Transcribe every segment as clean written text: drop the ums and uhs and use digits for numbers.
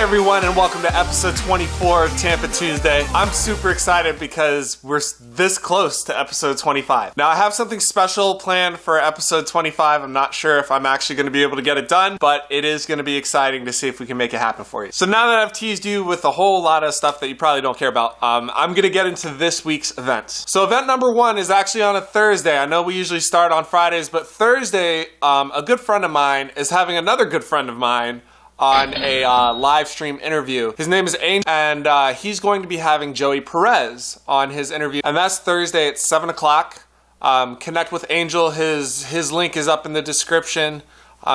everyone, and welcome to episode 24 of Tampa Tuesday. I'm super excited because we're this close to episode 25. Now, I have something special planned for episode 25. I'm not sure if I'm actually going to be able to get it done, but it is going to be exciting to see if we can make it happen for you. So now that I've teased you with a whole lot of stuff that you probably don't care about, I'm going to get into this week's events. So event number one is actually on a Thursday. I know we usually start on Fridays, but Thursday, a good friend of mine is having another good friend of mine on a live stream interview. His name is Angel, and he's going to be having Joey Perez on his interview, and that's Thursday at 7 o'clock. Connect with Angel. His link is up in the description,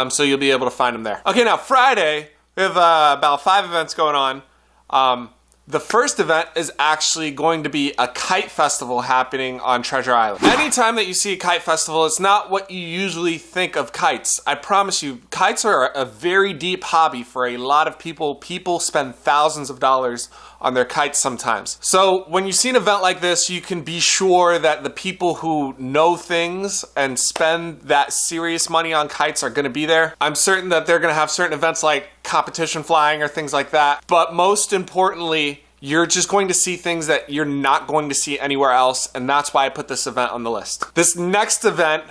so you'll be able to find him there. Okay, now Friday, we have about 5 events going on. The first event is actually going to be a kite festival happening on Treasure Island. Anytime that you see a kite festival, it's not what you usually think of kites. I promise you, kites are a very deep hobby for a lot of people. People spend thousands of dollars on their kites sometimes. So when you see an event like this, you can be sure that the people who know things and spend that serious money on kites are gonna be there. I'm certain that they're gonna have certain events like competition flying or things like that. But most importantly, you're just going to see things that you're not going to see anywhere else, and that's why I put this event on the list. This next event,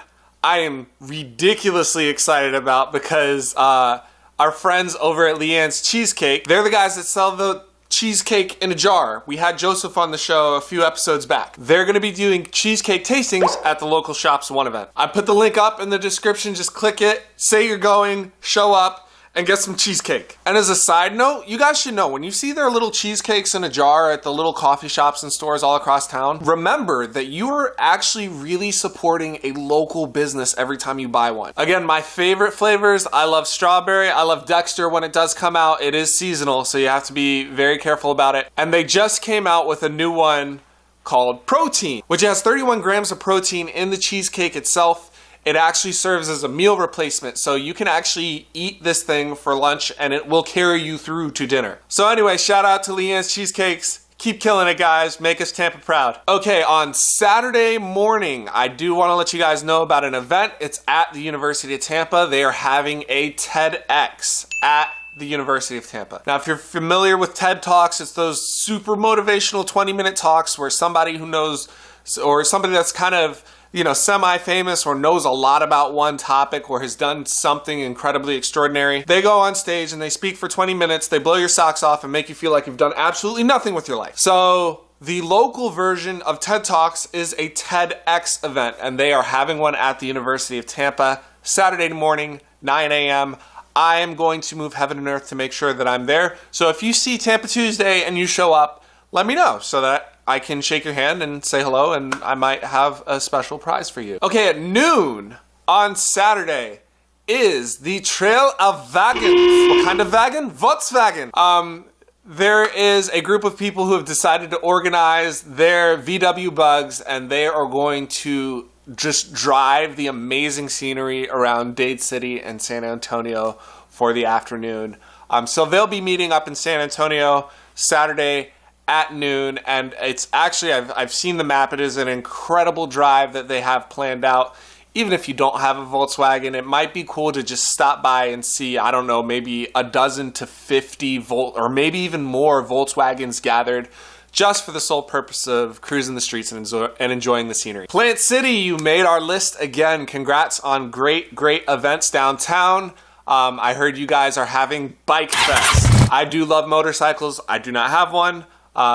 I am ridiculously excited about because our friends over at Leanne's Cheesecake, they're the guys that sell the cheesecake in a jar. We had Joseph on the show a few episodes back. They're going to be doing cheesecake tastings at the local Shops One event. I put the link up in the description. Just click it, say you're going, show up, and get some cheesecake. And as a side note, you guys should know, when you see their little cheesecakes in a jar at the little coffee shops and stores all across town, remember that you are actually really supporting a local business every time you buy one. Again, my favorite flavors, I love strawberry, I love Dexter when it does come out. It is seasonal, so you have to be very careful about it. And they just came out with a new one called Protein, which has 31 grams of protein in the cheesecake itself. It actually serves as a meal replacement, so you can actually eat this thing for lunch and it will carry you through to dinner. So anyway, shout out to Leanne's Cheesecakes. Keep killing it, guys. Make us Tampa proud. Okay, on Saturday morning, I do want to let you guys know about an event. It's at the University of Tampa. They are having a TEDx at the University of Tampa. Now, if you're familiar with TED Talks, it's those super motivational 20-minute talks where somebody who knows, or somebody that's kind of, you know, semi-famous or knows a lot about one topic or has done something incredibly extraordinary. They go on stage and they speak for 20 minutes, they blow your socks off and make you feel like you've done absolutely nothing with your life. So the local version of TED Talks is a TEDx event, and they are having one at the University of Tampa Saturday morning, 9 a.m. I am going to move heaven and earth to make sure that I'm there. So if you see Tampa Tuesday and you show up, let me know so that I can shake your hand and say hello, and I might have a special prize for you. Okay, at noon on Saturday is the Trail of Wagons. What kind of wagon? Volkswagen. There is a group of people who have decided to organize their VW bugs, and they are going to just drive the amazing scenery around Dade City and San Antonio for the afternoon. So they'll be meeting up in San Antonio Saturday at noon, and it's actually, I've seen the map. It is an incredible drive that they have planned out. Even if you don't have a Volkswagen, it might be cool to just stop by and see, I don't know, maybe a dozen to 50 or maybe even more Volkswagens gathered just for the sole purpose of cruising the streets and enjoying the scenery. Plant City, you made our list again. Congrats on great events downtown. I heard you guys are having Bike Fest. I do love motorcycles. I do not have one.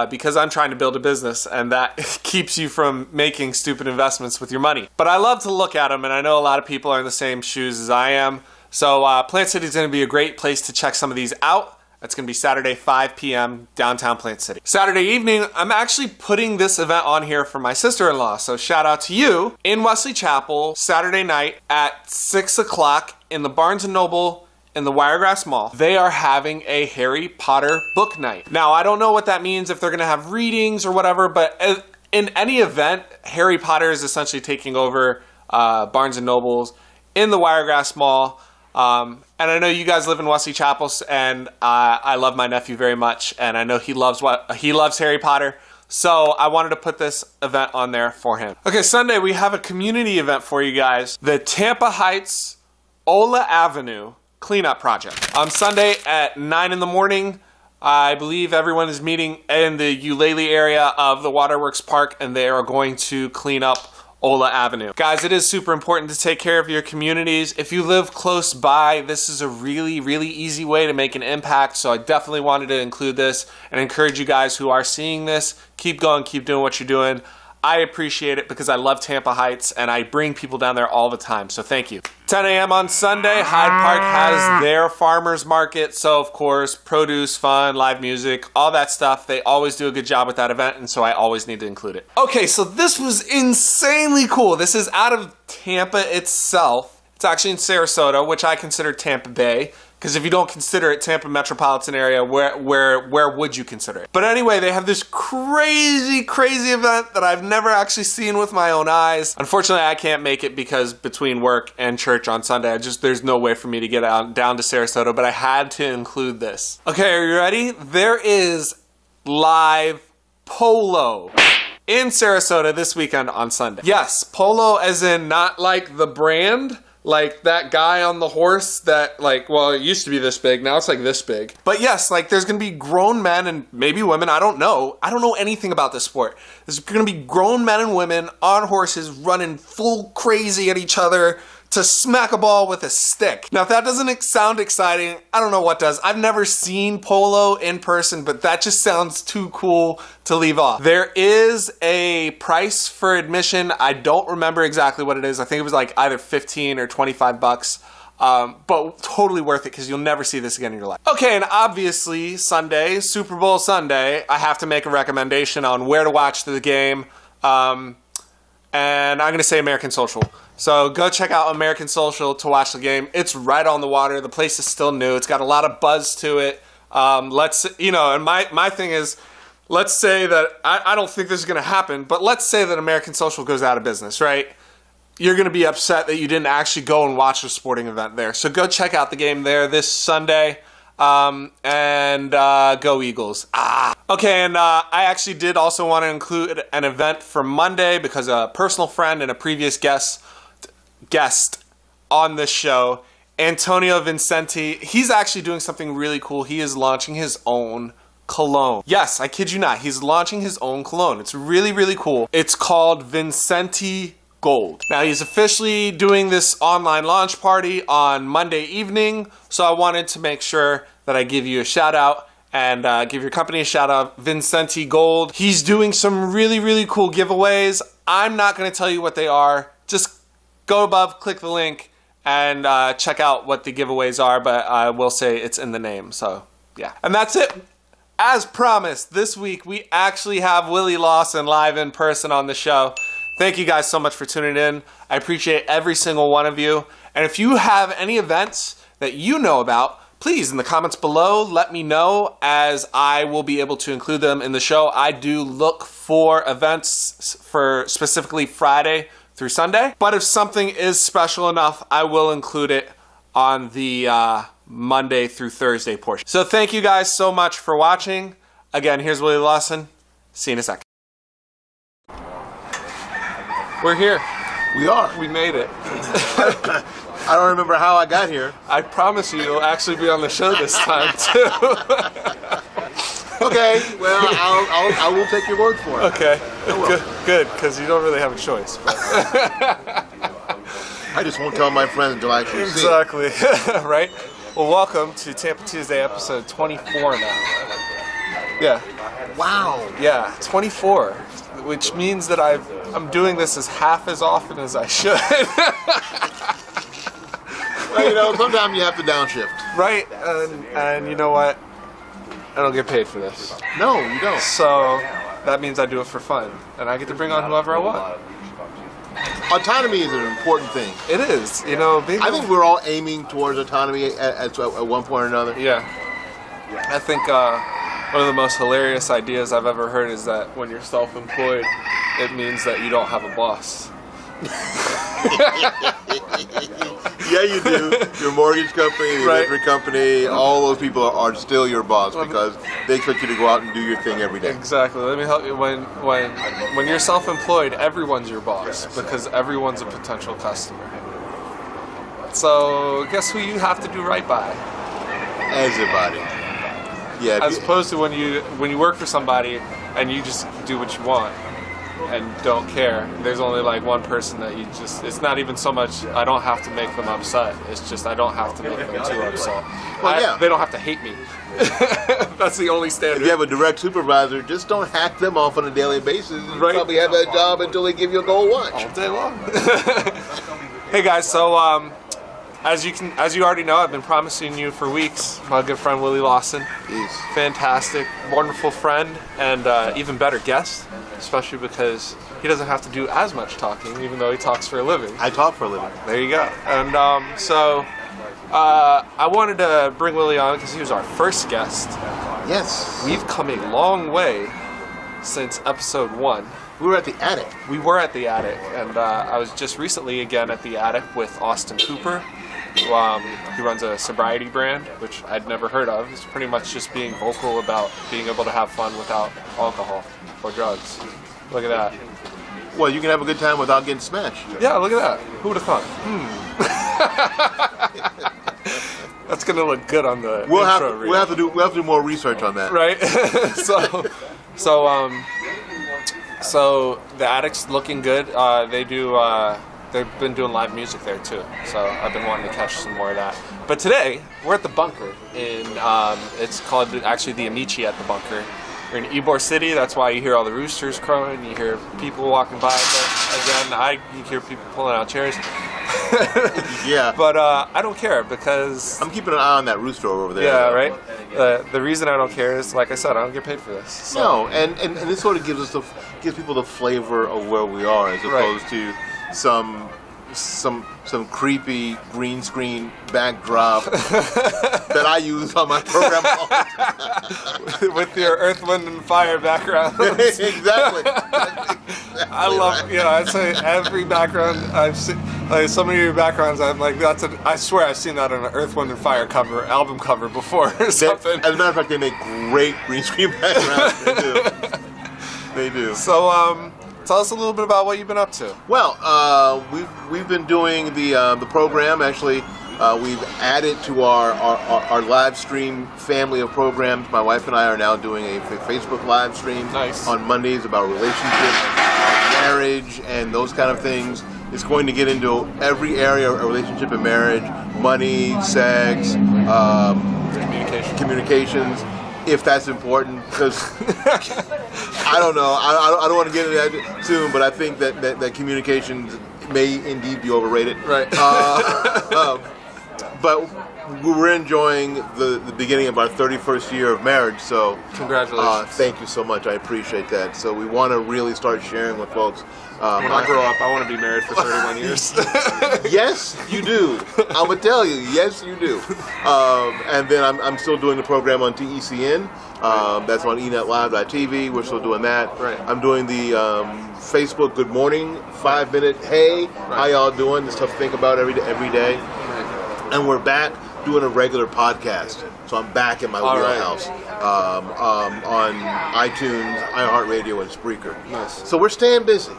Because I'm trying to build a business, and that keeps you from making stupid investments with your money. But I love to look at them, and I know a lot of people are in the same shoes as I am. So Plant City is going to be a great place to check some of these out. That's going to be Saturday, 5 p.m., downtown Plant City. Saturday evening, I'm actually putting this event on here for my sister-in-law, so shout out to you. In Wesley Chapel, Saturday night at 6 o'clock in the Barnes & Noble in the Wiregrass Mall, they are having a Harry Potter book night. Now, I don't know what that means, if they're gonna have readings or whatever, but in any event, Harry Potter is essentially taking over Barnes & Noble's in the Wiregrass Mall. And I know you guys live in Wesley Chapel, and I love my nephew very much, and I know he loves Harry Potter. So I wanted to put this event on there for him. Okay, Sunday we have a community event for you guys. The Tampa Heights Ola Avenue Cleanup Project. On Sunday at 9 in the morning, I believe everyone is meeting in the Eulalie area of the Waterworks Park, and they are going to clean up Ola Avenue. Guys, it is super important to take care of your communities. If you live close by, this is a really, really easy way to make an impact. So I definitely wanted to include this and encourage you guys who are seeing this, keep going, keep doing what you're doing. I appreciate it because I love Tampa Heights and I bring people down there all the time. So thank you. 10 a.m. on Sunday, Hyde Park has their farmers market. So of course, produce, fun, live music, all that stuff. They always do a good job with that event. And so I always need to include it. Okay, so this was insanely cool. This is out of Tampa itself. It's actually in Sarasota, which I consider Tampa Bay. Because if you don't consider it Tampa metropolitan area, where would you consider it? But anyway, they have this crazy, crazy event that I've never actually seen with my own eyes. Unfortunately, I can't make it because between work and church on Sunday, there's no way for me to get down to Sarasota, but I had to include this. Okay, are you ready? There is live polo in Sarasota this weekend on Sunday. Yes, polo as in not like the brand, like that guy on the horse that it used to be this big, now it's like this big. But yes, there's gonna be grown men and maybe women, I don't know anything about this sport. There's gonna be grown men and women on horses running full crazy at each other to smack a ball with a stick. Now if that doesn't sound exciting, I don't know what does. I've never seen polo in person, but that just sounds too cool to leave off. There is a price for admission. I don't remember exactly what it is. I think it was either 15 or 25 bucks. But totally worth it because you'll never see this again in your life. Okay, and obviously Sunday, Super Bowl Sunday, I have to make a recommendation on where to watch the game. And I'm gonna say American Social. So go check out American Social to watch the game. It's right on the water. The place is still new. It's got a lot of buzz to it. And my thing is, let's say that, I don't think this is gonna happen, but let's say that American Social goes out of business, right? You're gonna be upset that you didn't actually go and watch a sporting event there. So go check out the game there this Sunday. And go Eagles. Okay, and I actually did also want to include an event for Monday because a personal friend and a previous guest on this show, Antonio Vincenti, he's actually doing something really cool. He is launching his own cologne. Yes, I kid you not. He's launching his own cologne. It's really, really cool. It's called Vincenti Gold. Now he's officially doing this online launch party on Monday evening, so I wanted to make sure that I give you a shout out and give your company a shout out. Vincenti Gold. He's doing some really, really cool giveaways. I'm not going to tell you what they are. Just go above, click the link, and check out what the giveaways are, but I will say it's in the name, so yeah. And that's it. As promised, this week we actually have Willie Lawson live in person on the show. Thank you guys so much for tuning in. I appreciate every single one of you. And if you have any events that you know about, please, in the comments below, let me know as I will be able to include them in the show. I do look for events for specifically Friday through Sunday. But if something is special enough, I will include it on the Monday through Thursday portion. So thank you guys so much for watching. Again, here's Willie Lawson. See you in a second. We're here. We are. We made it. I don't remember how I got here. I promise you'll actually be on the show this time too. Okay, well, I will take your word for it. Okay, good, because you don't really have a choice. I just won't tell my friends until I actually see it. Exactly, right? Well, welcome to Tampa Tuesday episode 24 now. Yeah. Wow. Yeah, 24, which means that I'm doing this as half as often as I should. Well, sometimes you have to downshift. Right, and you know what? I don't get paid for this. No, you don't. So that means I do it for fun, and I get to bring on whoever I want. Autonomy is an important thing. It is, I think we're all aiming towards autonomy at one point or another. Yeah. I think one of the most hilarious ideas I've ever heard is that when you're self-employed, it means that you don't have a boss. Yeah, you do. Your mortgage company, your Right. electric company, all those people are still your boss because they expect you to go out and do your thing every day. Exactly. Let me help you. When you're self-employed, everyone's your boss because everyone's a potential customer. So guess who you have to do right by? Everybody. Yeah, As opposed to when you work for somebody and you just do what you want and don't care. There's only like one person that you just. It's not even so much. I don't have to make them upset. It's just I don't have to make them too upset. Well, They don't have to hate me. That's the only standard. If you have a direct supervisor, just don't hack them off on a daily basis. You Right. probably have that job until they give you a gold watch. All day long. Hey guys, so as you already know, I've been promising you for weeks. My good friend Willie Lawson, Jeez. fantastic, wonderful friend, and even better guest, especially because he doesn't have to do as much talking, even though he talks for a living. I talk for a living. There you go. And so I wanted to bring Willie on because he was our first guest. Yes. We've come a long way since episode 1. We were at the attic. We were at the attic, and I was just recently again at the attic with Austin Cooper, who runs a sobriety brand, which I'd never heard of. It's pretty much just being vocal about being able to have fun without alcohol or drugs. Look at that. Well, you can have a good time without getting smashed. Yeah, look at that. Who would have thought? That's gonna look good on the intro reel. We'll have to do more research on that. Right? So the attic's looking good. They've been doing live music there too. So I've been wanting to catch some more of that. But today we're at the bunker in it's called actually the Amici at the bunker. We're in Ybor City. That's why you hear all the roosters crowing. You hear people walking by. But again, you hear people pulling out chairs. Yeah. But I don't care because I'm keeping an eye on that rooster over there. yeah, right. The reason I don't care is, like I said, I don't get paid for this. So. No, and this sort of gives people the flavor of where we are, as opposed to some creepy green screen backdrop that I use on my program all the time. With your Earth, Wind, and Fire background. Exactly. I love, I'd say every background I've seen, like some of your backgrounds, I'm like, I swear I've seen that on an Earth, Wind, and Fire album cover before or something. As a matter of fact, they make great green screen backgrounds. They do. They do. So, tell us a little bit about what you've been up to. Well, we've been doing the program. Actually, we've added to our live stream family of programs. My wife and I are now doing a Facebook live stream on Mondays about relationships, marriage, and those kind of things. It's going to get into every area of relationship and marriage: money, sex, communications. If that's important, because I don't know, I don't want to get into that soon, but I think that communications may indeed be overrated. Right. But we're enjoying the beginning of our 31st year of marriage, so congratulations. Thank you so much. I appreciate that. So we want to really start sharing with folks. When I grow up, I want to be married for 31 years. Yes, you do. I'm gonna tell you. Yes, you do. And then I'm still doing the program on TECN. That's on enetlive.tv. We're still doing that. Right. I'm doing the Facebook Good Morning 5-minute. Hey, how y'all doing? It's tough to think about every day. Right. And we're back doing a regular podcast. So I'm back in my wheelhouse on iTunes, iHeartRadio, and Spreaker. Nice. So we're staying busy.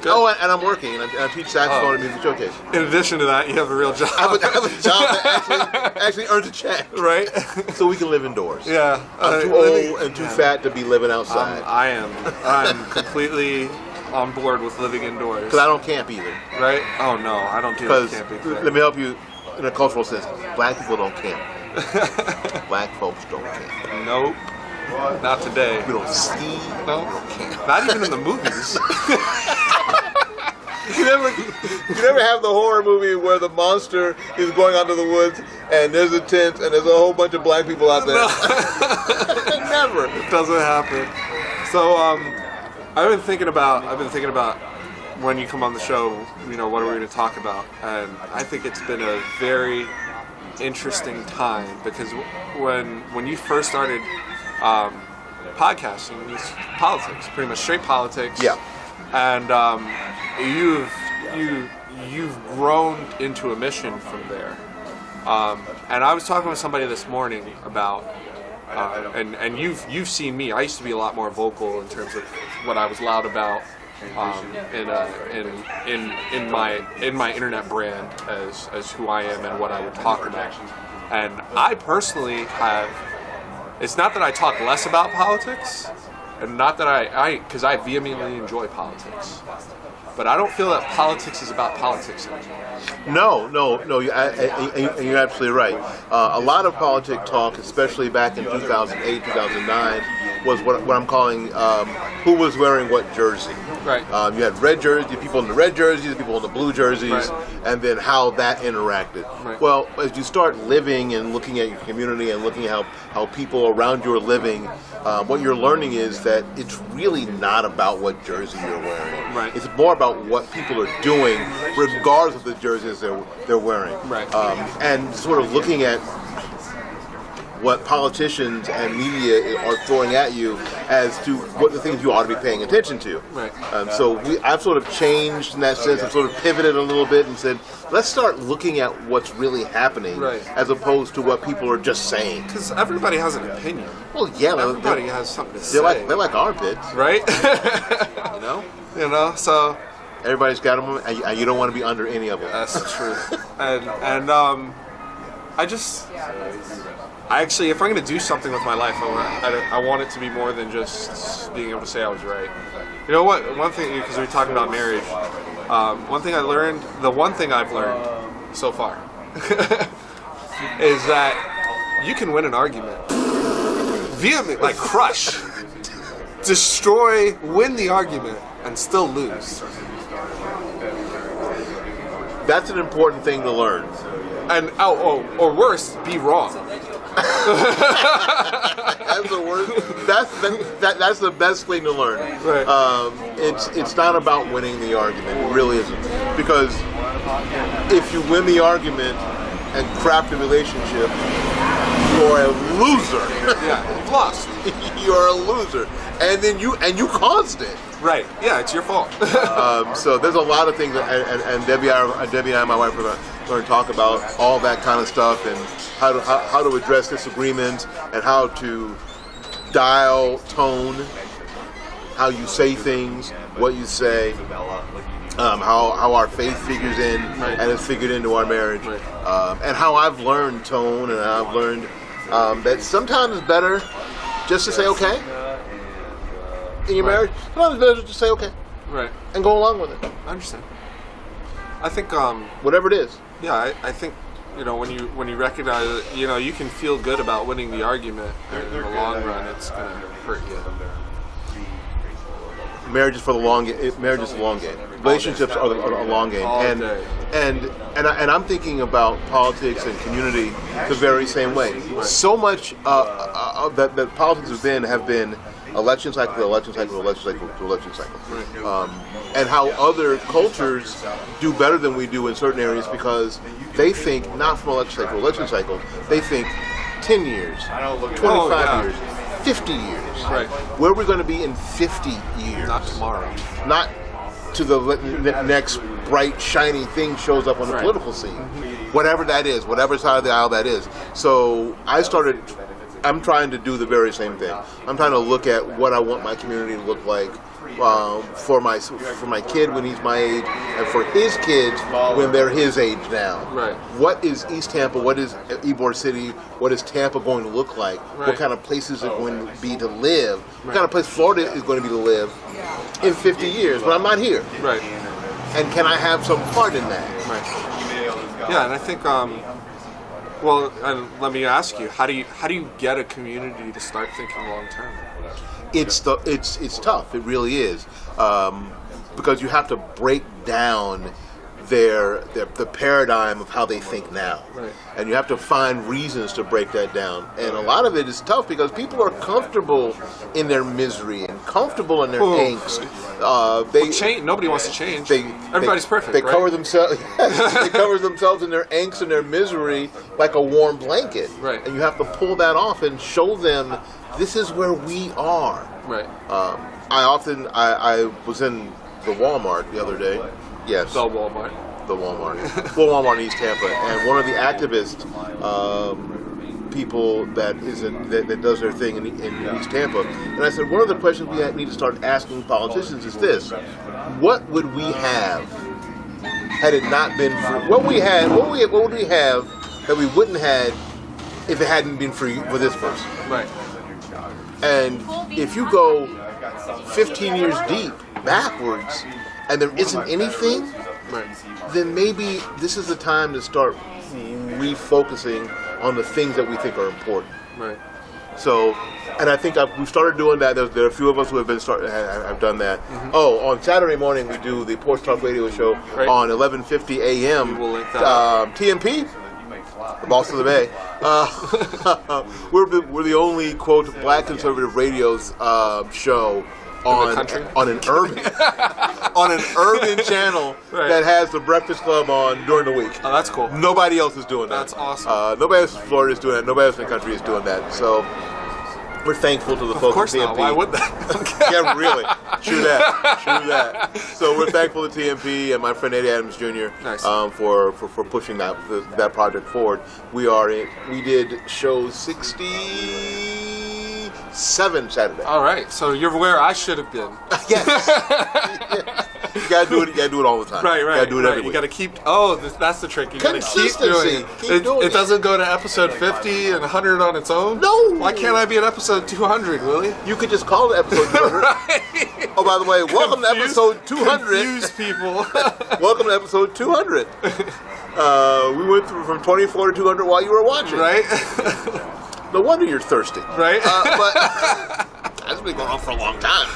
Good. Oh, and I'm working, and I teach saxophone and music showcase. In addition to that, you have a real job. I have a job that actually earns a check. Right? So we can live indoors. Yeah. I'm too old and too fat to be living outside. I'm completely on board with living indoors. Because I don't camp either. Right? Oh, no, I don't do the camping thing. Let me help you in a cultural sense. Black people don't camp. Black folks don't camp. Nope. Not today. We don't ski. No. We don't camp. Not even in the movies. You never have the horror movie where the monster is going out to the woods and there's a tent and there's a whole bunch of black people out there. No. Never. It doesn't happen. So I've been thinking about when you come on the show, what are we going to talk about? And I think it's been a very interesting time because when you first started podcasting, it was politics, pretty much straight politics. Yeah. And you've grown into a mission from there. And I was talking with somebody this morning about, and you've seen me. I used to be a lot more vocal in terms of what I was loud about in my internet brand as who I am and what I would talk about. And I personally have It's not that I talk less about politics, and not that because I vehemently enjoy politics. But I don't feel that politics is about politics anymore. No, you're absolutely right. A lot of politic talk, especially back in 2008, 2009, was what I'm calling who was wearing what jersey. Right. You had red jerseys, people in the red jerseys, people in the blue jerseys, right. and then how that interacted. Right. Well, as you start living and looking at your community and looking at how people around you are living, what you're learning is that it's really not about what jersey you're wearing. Right. It's more about what people are doing, regardless of the jerseys they're wearing. Right. And sort of looking at what politicians and media are throwing at you as to what the things you ought to be paying attention to. Right. So I've sort of changed in that sense. I've sort of pivoted a little bit and said, let's start looking at what's really happening, right. as opposed to what people are just saying. Because everybody has an opinion. Well, yeah, everybody has something to say. They're like armpits, right? You know. So everybody's got them, and you don't want to be under any of them. that's the truth. And I actually, if I'm going to do something with my life, I want it to be more than just being able to say I was right. You know what? One thing, because we were talking about marriage, one thing I've learned so far is that you can win an argument, vehemently, like crush, destroy, win the argument, and still lose. That's an important thing to learn. And or worse, be wrong. That's the worst. That's the best thing to learn. Right. It's not about winning the argument. It really isn't. Because if you win the argument and crap the relationship, you're a loser. Yeah, you've lost. You're a loser, and then you caused it. Right. Yeah, it's your fault. So there's a lot of things, and Debbie and I, my wife, are going to talk about all that kind of stuff and how to address disagreements and how to dial tone, how you say things, what you say, how our faith figures in, right. and is figured into our marriage, right. And how I've learned tone, and I've learned that sometimes it's better just to say okay in your marriage. Sometimes it's better to say okay, right, and go along with it. I understand. I think whatever it is. Yeah, I think when you recognize it, you can feel good about winning the argument, and in the long run, it's gonna hurt you. Marriage is for the long game. Marriage is the long game. Relationships are a long game. And I'm thinking about politics and community the very same way. Right. So much that politics have been election cycle to election cycle to election cycle to election cycle. Right. And how other cultures do better than we do in certain areas because they think not from election cycle to election cycle. They think 10 years, 25 years, 50 years. Right. Where are we going to be in 50 years? Not tomorrow. Not to the next bright, shiny thing shows up on the right. political scene. Mm-hmm. Whatever that is, whatever side of the aisle that is. So I'm trying to do the very same thing. I'm trying to look at what I want my community to look like for my kid when he's my age, and for his kids when they're his age now. Right. What is East Tampa? What is Ybor City? What is Tampa going to look like? Right. What kind of places are going to be to live? What kind of place Florida is going to be to live in 50 years when I'm not here? Right. And can I have some part in that? Right. Yeah, and I think well, and let me ask you, how do you get a community to start thinking long term? It's tough. It really is, because you have to break down the paradigm of how they think now, right. And you have to find reasons to break that down. And a lot of it is tough because people are comfortable in their misery and comfortable in their angst. Nobody wants to change. Everybody's perfect. They right? cover themselves. They cover themselves in their angst and their misery like a warm blanket. Right. And you have to pull that off and show them this is where we are. Right. I was in the Walmart the other day. Yes. The Walmart. Well, Walmart in East Tampa, and one of the activist people that does their thing in East Tampa, and I said one of the questions we need to start asking politicians is this: what would we have had it not been for what would we have that we wouldn't have if it hadn't been for this person? Right. And if you go 15 years deep backwards and there isn't anything, then maybe this is the time to start refocusing on the things that we think are important. Right. So, and I think we've started doing that. There are a few of us who have done that. Mm-hmm. Oh, on Saturday morning we do the Porch Talk Radio show on 11:50 a.m. We'll link that TMP, the boss of the Bay. We're the only quote black conservative radio show on an urban channel that has the Breakfast Club on during the week. Oh, that's cool. Nobody else is doing that. That's awesome. Nobody else in Florida is doing that. Nobody else in the country is doing that. So we're thankful to the folks at TMP. Not. Why would they? Yeah, really. True that. So we're thankful to TMP and my friend Eddie Adams Jr. Nice. For pushing that project forward. We did show 67 Saturday. All right, so you're where I should have been. Yes. You gotta do it. You gotta do it all the time. Right. You gotta do it every week. You gotta keep. Oh, that's the trick. You gotta keep doing it. It doesn't go to episode 50 and 100 on its own. No. Why can't I be at episode 200, Willie? You could just call it episode 200. Right. Oh, by the way, welcome to episode 200. Confuse people. Welcome to episode 200. We went through from 24 to 200 while you were watching. Right. No wonder you're thirsty. Right. But that's been going on for a long time.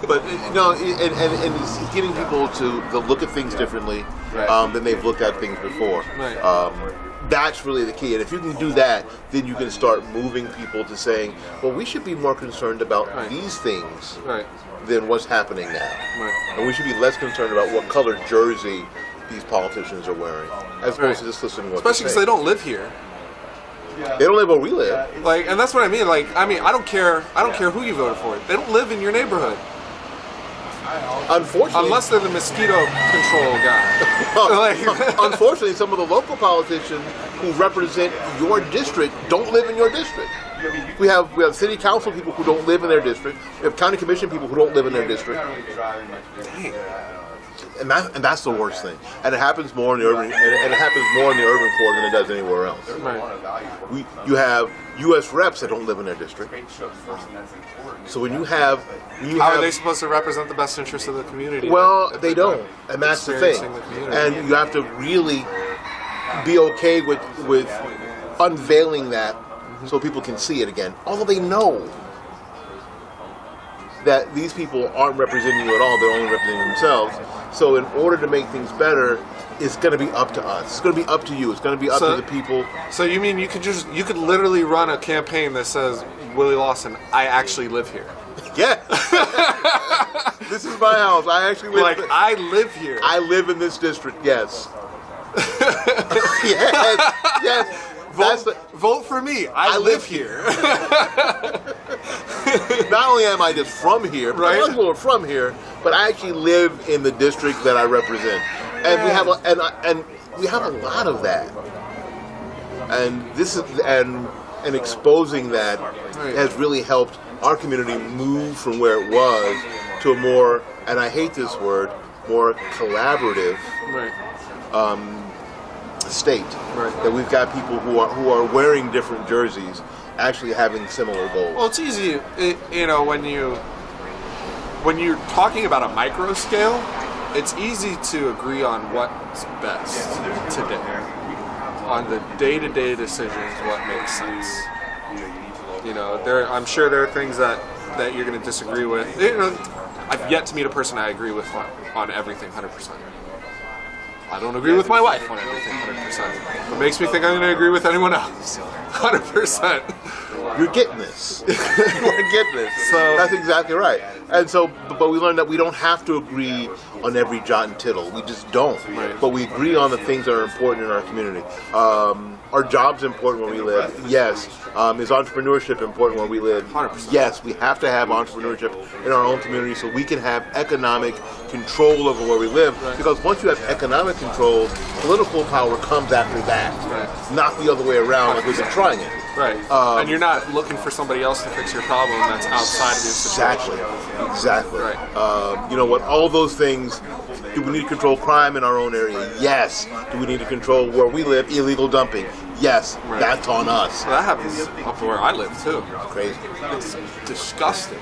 But and it's getting people to look at things differently than they've looked at things before. Right. That's really the key. And if you can do that, then you can start moving people to saying, well, we should be more concerned about these things than what's happening now. Right. And we should be less concerned about what colored jersey these politicians are wearing, as opposed to just listening to what especially because they don't live here. They don't live where we live. And that's what I mean. I don't care who you voted for. They don't live in your neighborhood. Unfortunately, unless they're the mosquito control guy. Unfortunately, some of the local politicians who represent your district don't live in your district. We have city council people who don't live in their district. We have county commission people who don't live in their district. Dang. And that's the worst thing. And it happens more in the urban core than it does anywhere else. Right. You have U.S. reps that don't live in their district. So when you have how are they supposed to represent the best interests of the community? Well, they don't, and that's the thing. And you have to really be okay with unveiling that so people can see it again. Although they know that these people aren't representing you at all; they're only representing themselves. So in order to make things better, it's going to be up to us. It's going to be up to you. It's going to be up to the people. So you mean you could literally run a campaign that says, Willie Lawson, I actually live here. Yeah. This is my house. I actually live here. I live here. I live in this district, yes. Yes. Vote for me. I live here. Not only am I just from here, but a lot of people are from here, but I actually live in the district that I represent. And we have we have a lot of that. And this is and exposing that has really helped our community move from where it was to a more, and I hate this word, more collaborative state. That we've got people who are wearing different jerseys, actually having similar goals. Well, it's easy, when you're talking about a micro scale, it's easy to agree on what's best today. On the day-to-day decisions, what makes sense. I'm sure there are things that you're going to disagree with. I've yet to meet a person I agree with on everything 100%. I don't agree with my wife on everything 100%. It makes me think I'm going to agree with anyone else 100%. You're getting this. You're getting this. So that's exactly right. And so, but we learned that we don't have to agree on every jot and tittle. We just don't. Right. But we agree on the things that are important in our community. Are jobs important where we live? Yes. Is entrepreneurship important where we live? 100%. Yes. We have to have entrepreneurship in our own community so we can have economic control over where we live. Right. Because once you have economic control, political power comes after that. Right. Not the other way around like we've been trying it. Right. And you're not looking for somebody else to fix your problem that's outside of your situation. Exactly. Right. All those things. Do we need to control crime in our own area? Yes. Do we need to control where we live? Illegal dumping? yes, Right. that's on us. Well, that happens up where I live too. Crazy. It's disgusting.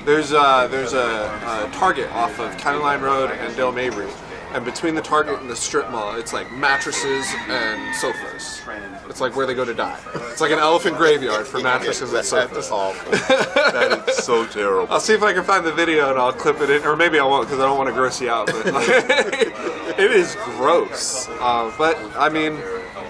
There's a Target off of County Line Road and Dale Mabry, and between the Target and the strip mall, it's like mattresses and sofas. It's like where they go to die. It's like an elephant graveyard for mattresses and sofas. That's awful. That is so terrible. I'll see if I can find the video and I'll clip it in, or maybe I won't because I don't want to gross you out. But it is gross. But I mean,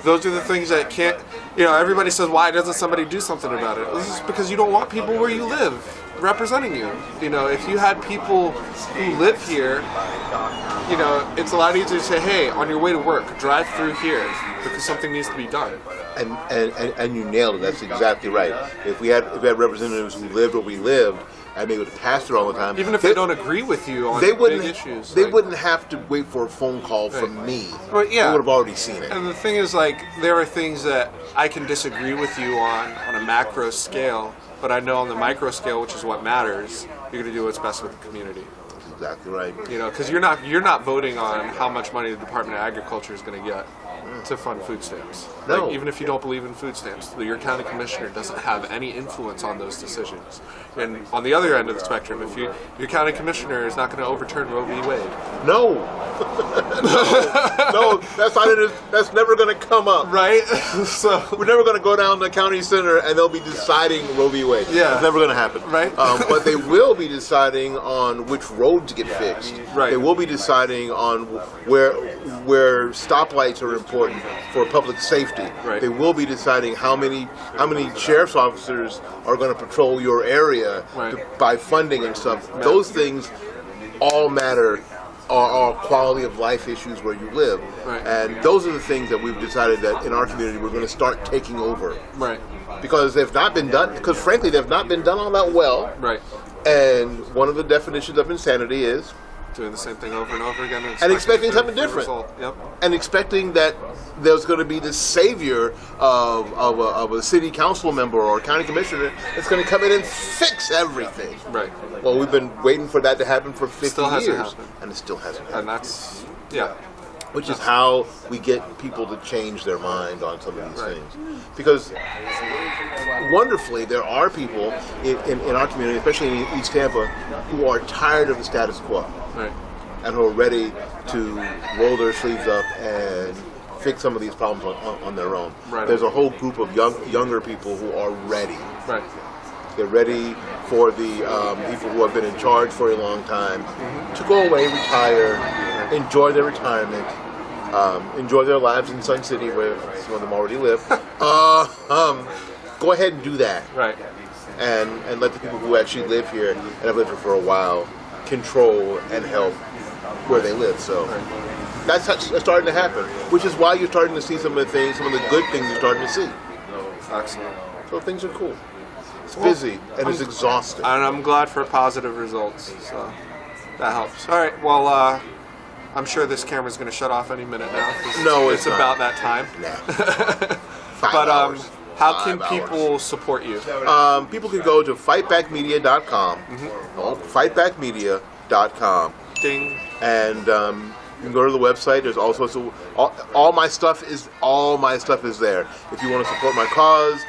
those are the things that can't. You know, everybody says, why doesn't somebody do something about it? This is because you don't want people where you live representing you. You know, if you had people who live here, you know, it's a lot easier to say, hey, on your way to work, drive through here because something needs to be done. And you nailed it. That's exactly right. If we had representatives who lived where we lived and they would have passed it all the time, even if they don't agree with you on big issues, they wouldn't have to wait for a phone call from me. Well, yeah. They would have already seen it. And the thing is, like, there are things that I can disagree with you on a macro scale, but I know on the micro scale, which is what matters, you're going to do what's best with the community. That's exactly right. You know, because you're not voting on how much money the Department of Agriculture is going to get to fund food stamps. No. Like, even if you don't believe in food stamps, your county commissioner doesn't have any influence on those decisions. And on the other end of the spectrum, if your county commissioner is not going to overturn Roe v. Wade. No. No, that's never going to come up. Right? So we're never going to go down to the county center and they'll be deciding Roe v. Wade. Yeah. It's never going to happen. Right. But they will be deciding on which roads get fixed. Right. They will be deciding on where stoplights are important for public safety. Right. They will be deciding how many sheriff's officers are going to patrol your area by funding and stuff. Right. Those things all matter. Are quality of life issues where you live. Right. And those are the things that we've decided that in our community we're going to start taking over. Right. Because they've not been done, because frankly they've not been done all that well. Right. And one of the definitions of insanity is doing the same thing over and over again and expecting something different. Yep. And expecting that there's going to be this savior of a city council member or a county commissioner that's going to come in and fix everything. Right. Well, we've been waiting for that to happen for 50 Still hasn't years. happened. And it still hasn't happened. And that's, yeah. Which is how we get people to change their mind on some of these Right. things. Because wonderfully, there are people in our community, especially in East Tampa, who are tired of the status quo. Right. And who are ready to roll their sleeves up and fix some of these problems on their own. Right. There's a whole group of younger people who are ready. Right. They're ready for the people who have been in charge for a long time to go away, retire, enjoy their retirement, enjoy their lives in Sun City, where some of them already live. Go ahead and do that. Right. And let the people who actually live here and have lived here for a while control and help where they live. So that's starting to happen, which is why you're starting to see some of the good things you're starting to see. Excellent. So things are cool. It's busy and it's exhausting. And I'm glad for positive results, so that helps. All right, well, I'm sure this camera's going to shut off any minute now. No, it's not. about that time. Nah. 5 But hours. how can 5 people support you? People can go to fightbackmedia.com. Fightbackmedia.com. Ding. And you can go to the website. There's all sorts of all my stuff is there. If you want to support my cause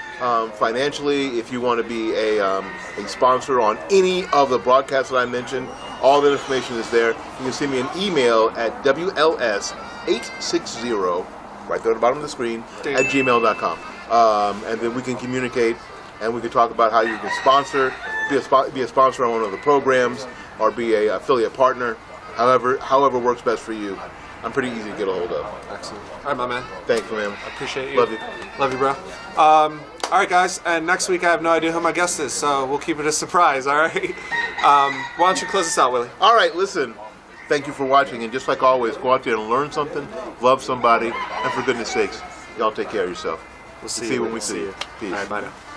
financially, if you want to be a sponsor on any of the broadcasts that I mentioned, all the information is there. You can send me an email at WLS860 right there at the bottom of the screen at gmail.com, and then we can communicate and we can talk about how you can be a sponsor on one of the programs or be a affiliate partner. However works best for you. I'm pretty easy to get a hold of. Excellent. All right, my man. Thanks, man. I appreciate you. Love you. Love you, bro. All right, guys. And next week I have no idea who my guest is, so we'll keep it a surprise. All right. Why don't you close us out, Willie? All right, listen. Thank you for watching, and just like always, go out there and learn something, love somebody, and for goodness sakes, y'all take care of yourself. We'll see you you when we see you. Peace. All right, bye now.